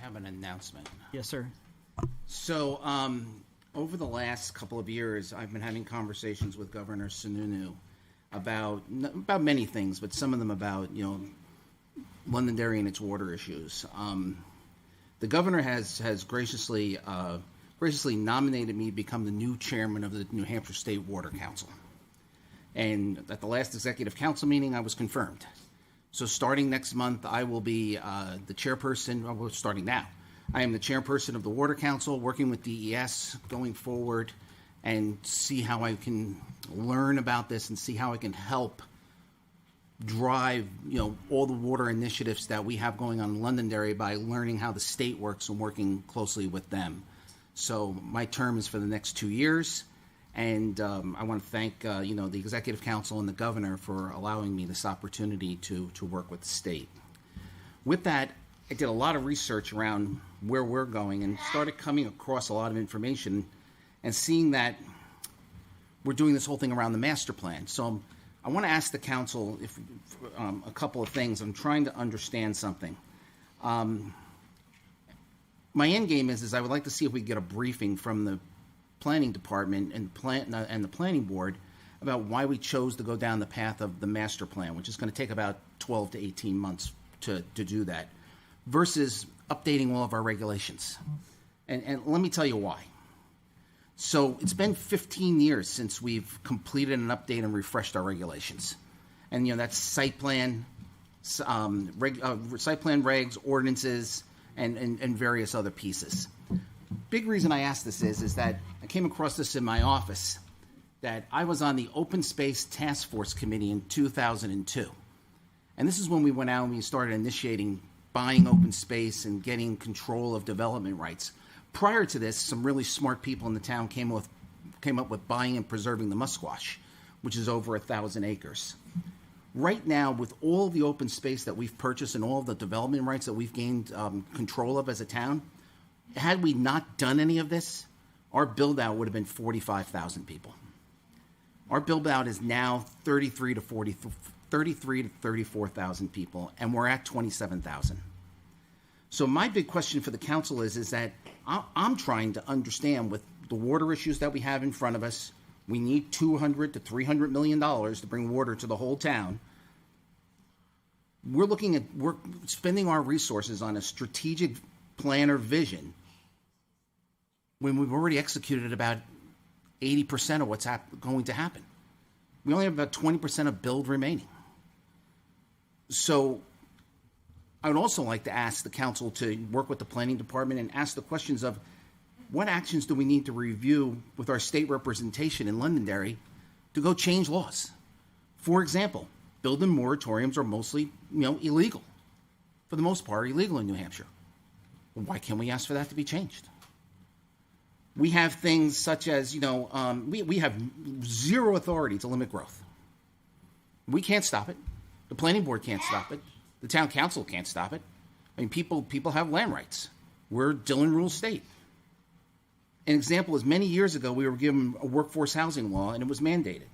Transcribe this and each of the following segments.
have an announcement. Yes, sir. So, over the last couple of years, I've been having conversations with Governor Sununu about many things, but some of them about, Londonderry and its water issues. The governor has graciously nominated me to become the new chairman of the New Hampshire State Water Council. And at the last executive council meeting, I was confirmed. So starting next month, I will be the chairperson. Well, we're starting now. I am the chairperson of the Water Council, working with DES going forward, and see how I can learn about this and see how I can help drive, all the water initiatives that we have going on in Londonderry by learning how the state works and working closely with them. So my term is for the next 2 years. And I want to thank, the Executive Council and the Governor for allowing me this opportunity to work with the state. With that, I did a lot of research around where we're going and started coming across a lot of information and seeing that we're doing this whole thing around the master plan. So I want to ask the Council a couple of things. I'm trying to understand something. My end game is I would like to see if we get a briefing from the Planning Department and the Planning Board about why we chose to go down the path of the master plan, which is going to take about 12 to 18 months to do that, versus updating all of our regulations. And let me tell you why. So it's been 15 years since we've completed an update and refreshed our regulations. And, that's site plan, site plan regs, ordinances, and various other pieces. Big reason I asked this is that I came across this in my office, that I was on the Open Space Task Force Committee in 2002. And this is when we went out and we started initiating buying open space and getting control of development rights. Prior to this, some really smart people in the town came up with buying and preserving the musquash, which is over 1,000 acres. Right now, with all the open space that we've purchased and all the development rights that we've gained control of as a town, had we not done any of this, our build-out would have been 45,000 people. Our build-out is now 33 to 34,000 people, and we're at 27,000. So my big question for the council is that I'm trying to understand, with the water issues that we have in front of us, we need $200 to $300 million to bring water to the whole town. We're spending our resources on a strategic plan or vision when we've already executed about 80% of what's going to happen. We only have about 20% of build remaining. So I would also like to ask the council to work with the planning department and ask the questions of what actions do we need to review with our state representation in Londonderry to go change laws. For example, building moratoriums are mostly, illegal. For the most part, illegal in New Hampshire. Well, why can't we ask for that to be changed? We have things such as, we have zero authority to limit growth. We can't stop it. The planning board can't stop it. The town council can't stop it. I mean, people have land rights. We're Dillon Rule State. An example is many years ago, we were given a workforce housing law, and it was mandated.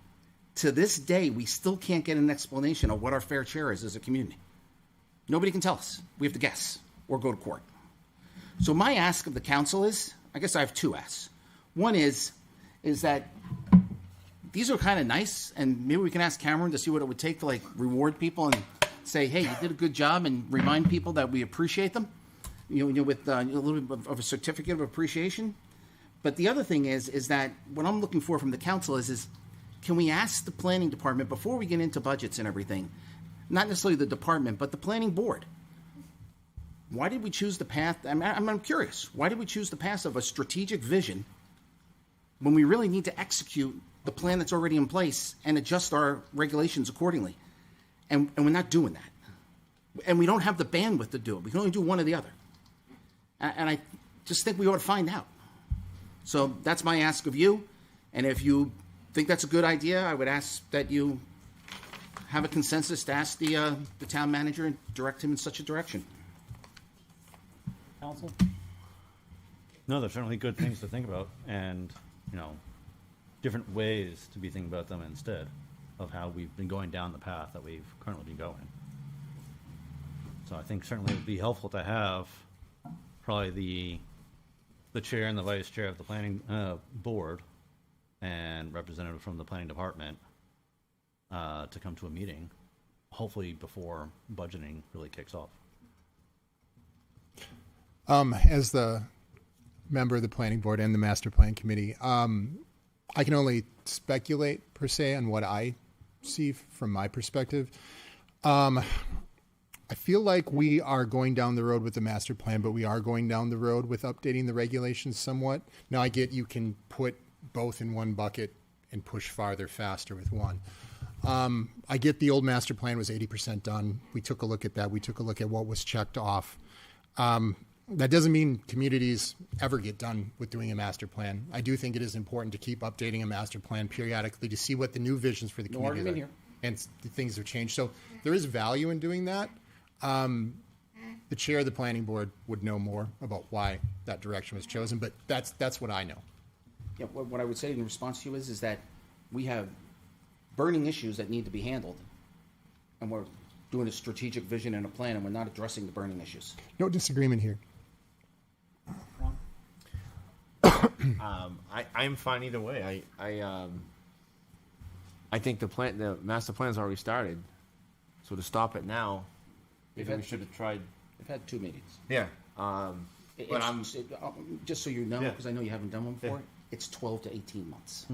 To this day, we still can't get an explanation of what our fair share is as a community. Nobody can tell us. We have to guess or go to court. So my ask of the council is, I guess I have two asks. One is that these are kind of nice, and maybe we can ask Cameron to see what it would take to reward people and say, hey, you did a good job, and remind people that we appreciate them, with a little bit of a certificate of appreciation. But the other thing is that what I'm looking for from the council is can we ask the planning department before we get into budgets and everything, not necessarily the department, but the planning board, why did we choose the path? I'm curious. Why did we choose the path of a strategic vision when we really need to execute the plan that's already in place and adjust our regulations accordingly? And we're not doing that. And we don't have the bandwidth to do it. We can only do one or the other. And I just think we ought to find out. So that's my ask of you. And if you think that's a good idea, I would ask that you have a consensus to ask the town manager and direct him in such a direction. Council? No, they're certainly good things to think about, and different ways to be thinking about them instead of how we've been going down the path that we've currently been going. So I think certainly it would be helpful to have probably the chair and the vice chair of the planning board and representative from the planning department to come to a meeting, hopefully before budgeting really kicks off. As the member of the planning board and the master plan committee, I can only speculate per se on what I see from my perspective. I feel like we are going down the road with the master plan, but we are going down the road with updating the regulations somewhat. Now I get you can put both in one bucket and push farther faster with one. I get the old master plan was 80% done. We took a look at that. We took a look at what was checked off. That doesn't mean communities ever get done with doing a master plan. I do think it is important to keep updating a master plan periodically to see what the new visions for the community argument are. here. And things have changed. So there is value in doing that. The chair of the planning board would know more about why that direction was chosen, but that's what I know. Yeah, what I would say in response to you is that we have burning issues that need to be handled, and we're doing a strategic vision and a plan, and we're not addressing the burning issues. No disagreement here. I'm fine either way. I think the master plan's already started, so to stop it now, maybe we should have tried. We've had 2 meetings. Yeah. Just so you know, Yeah. because I know you haven't done one before, Yeah. it's 12 to 18 months.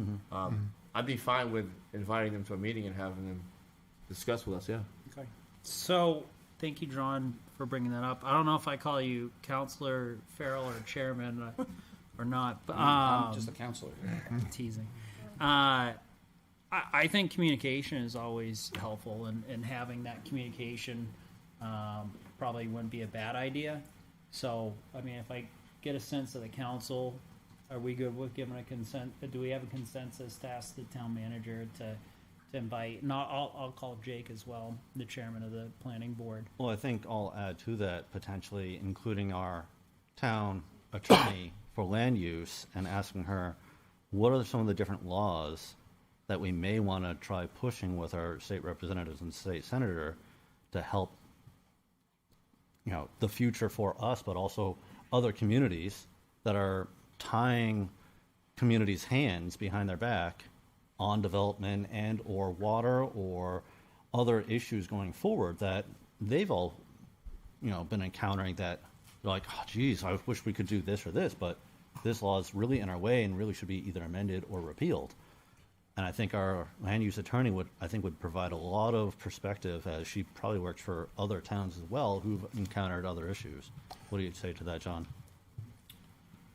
I'd be fine with inviting them to a meeting and having them discuss with us. Yeah. Okay. So, thank you, John, for bringing that up. I don't know if I call you Councilor Farrell or Chairman or not, but I'm just a counselor. teasing. I think communication is always helpful, and having that communication probably wouldn't be a bad idea. So, I mean, if I get a sense of the council, are we good with giving a consent? Do we have a consensus to ask the town manager to invite? Not, I'll call Jake as well, the chairman of the planning board. Well, I think I'll add to that, potentially including our town attorney for land use and asking her, what are some of the different laws that we may want to try pushing with our state representatives and state senator to help, the future for us, but also other communities that are tying communities' hands behind their back on development and or water or other issues going forward that they've all, been encountering, that they're like, oh, geez, I wish we could do this or this, but this law is really in our way and really should be either amended or repealed. And I think our land use attorney would provide a lot of perspective, as she probably works for other towns as well who've encountered other issues. What do you say to that, John?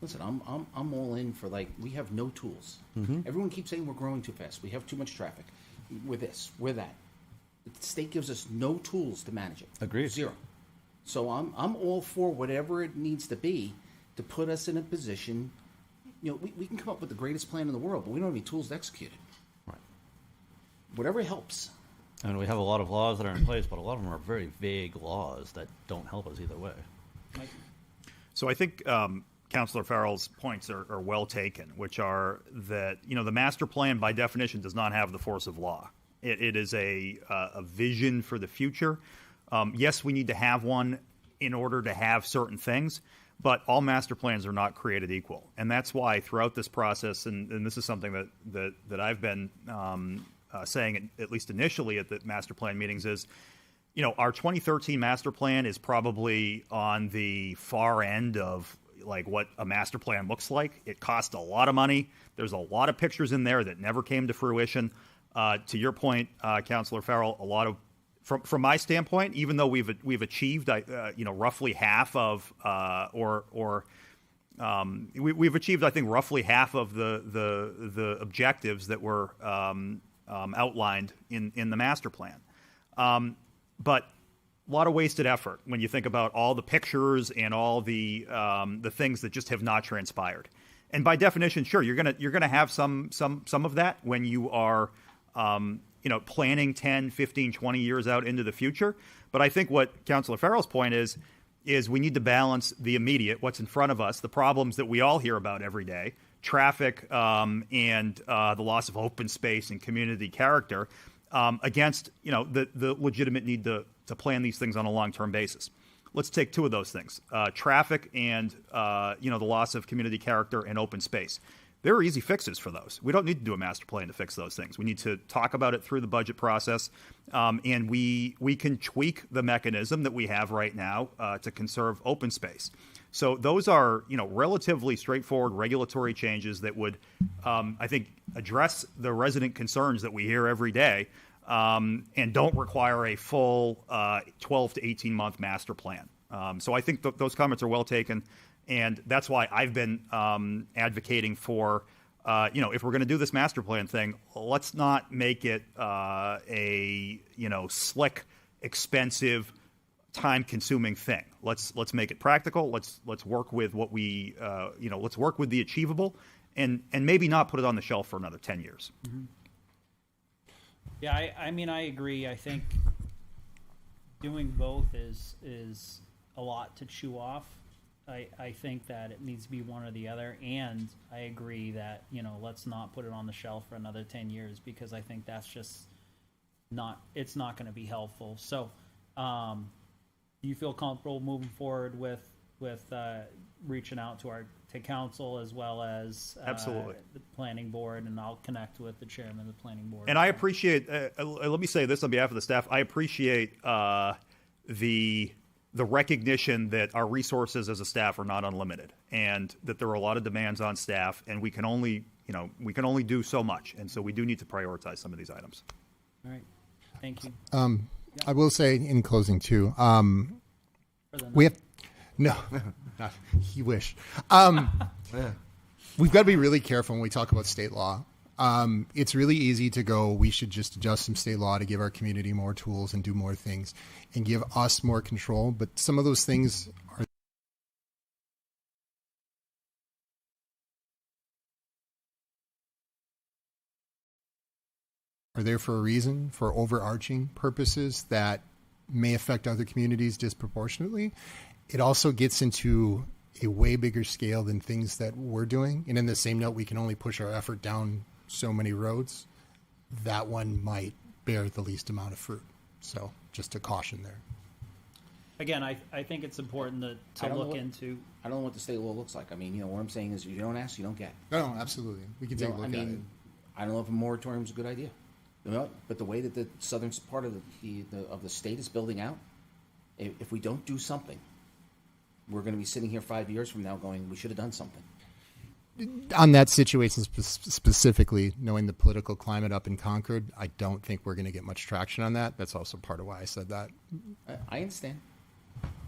Listen, I'm all in for, we have no tools. Everyone keeps saying we're growing too fast. We have too much traffic. We're this, we're that. The state gives us no tools to manage it. Agreed. 0. So I'm all for whatever it needs to be to put us in a position. We can come up with the greatest plan in the world, but we don't have any tools to execute it. Right. Whatever helps. And we have a lot of laws that are in place, but a lot of them are very vague laws that don't help us either way. So I think Councilor Farrell's points are well taken, which are that, the master plan by definition does not have the force of law. It is a vision for the future. Yes, we need to have one in order to have certain things, but all master plans are not created equal. And that's why throughout this process, and this is something that I've been saying, at least initially at the master plan meetings, is, our 2013 master plan is probably on the far end of what a master plan looks like. It cost a lot of money. There's a lot of pictures in there that never came to fruition. To your point, Councilor Farrell, a lot of, from my standpoint, even though we've achieved, roughly half of, we've achieved, I think, roughly half of the objectives that were outlined in the master plan. But a lot of wasted effort when you think about all the pictures and all the things that just have not transpired. And by definition, sure, you're gonna have some of that when you are planning 10, 15, 20 years out into the future. But I think what Councilor Farrell's point is we need to balance the immediate, what's in front of us, the problems that we all hear about every day, traffic and the loss of open space and community character, against the legitimate need to plan these things on a long-term basis. let's take two of those things: traffic and the loss of community character and open space. There are easy fixes for those. We don't need to do a master plan to fix those things. We need to talk about it through the budget process, and we can tweak the mechanism that we have right now to conserve open space. So those are relatively straightforward regulatory changes that would, I think, address the resident concerns that we hear every day, and don't require a full 12 to 18-month master plan. So I think those comments are well taken. And that's why I've been advocating for, if we're going to do this master plan thing, let's not make it a slick, expensive, time-consuming thing. Let's make it practical. Let's work with what we let's work with the achievable, and maybe not put it on the shelf for another 10 years. Mm-hmm. Yeah, I mean, I agree. I think doing both is a lot to chew off. I think that it needs to be one or the other, and I agree that let's not put it on the shelf for another 10 years, because I think that's just it's not going to be helpful. So do you feel comfortable moving forward with reaching out to council as well as Absolutely. The planning board, and I'll connect with the chairman of the planning board. And I appreciate, let me say this on behalf of the staff, I appreciate the recognition that our resources as a staff are not unlimited, and that there are a lot of demands on staff, and we can only do so much, and so we do need to prioritize some of these items. All right, thank you. I will say in closing too, we have no, not, you wish. We've got to be really careful when we talk about state law. It's really easy to go, we should just adjust some state law to give our community more tools and do more things and give us more control. But some of those things are there for a reason, for overarching purposes that may affect other communities disproportionately. It also gets into a way bigger scale than things that we're doing. And in the same note, we can only push our effort down so many roads. That one might bear the least amount of fruit. So just a caution there. Again, I think it's important to look into. I don't know what the state law looks like. I mean, what I'm saying is, you don't ask, you don't get. No, absolutely. We can take a look at it. I don't know if a moratorium is a good idea. But the way that the southern part of the state is building out, if we don't do something, we're going to be sitting here 5 years from now going, we should have done something. On that situation specifically, knowing the political climate up in Concord, I don't think we're going to get much traction on that. That's also part of why I said that. I understand.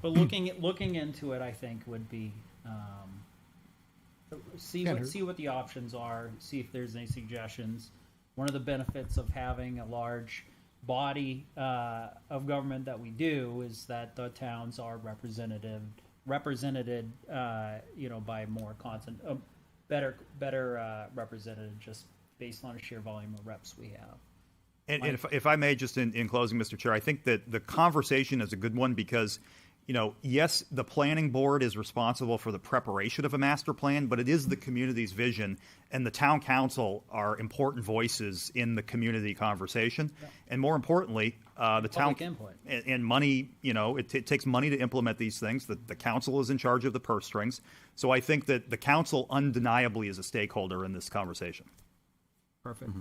But looking into it, I think would be see what the options are, see if there's any suggestions. One of the benefits of having a large body of government that we do is that the towns are represented, by more constant, better represented, just based on a sheer volume of reps we have. And if I may, just in closing, Mr. Chair, I think that the conversation is a good one because, yes, the planning board is responsible for the preparation of a master plan, but it is the community's vision, and the town council are important voices in the community conversation. Yeah. And more importantly, the town input. And money, it takes money to implement these things. The council is in charge of the purse strings. So I think that the council undeniably is a stakeholder in this conversation. Perfect. Mm-hmm.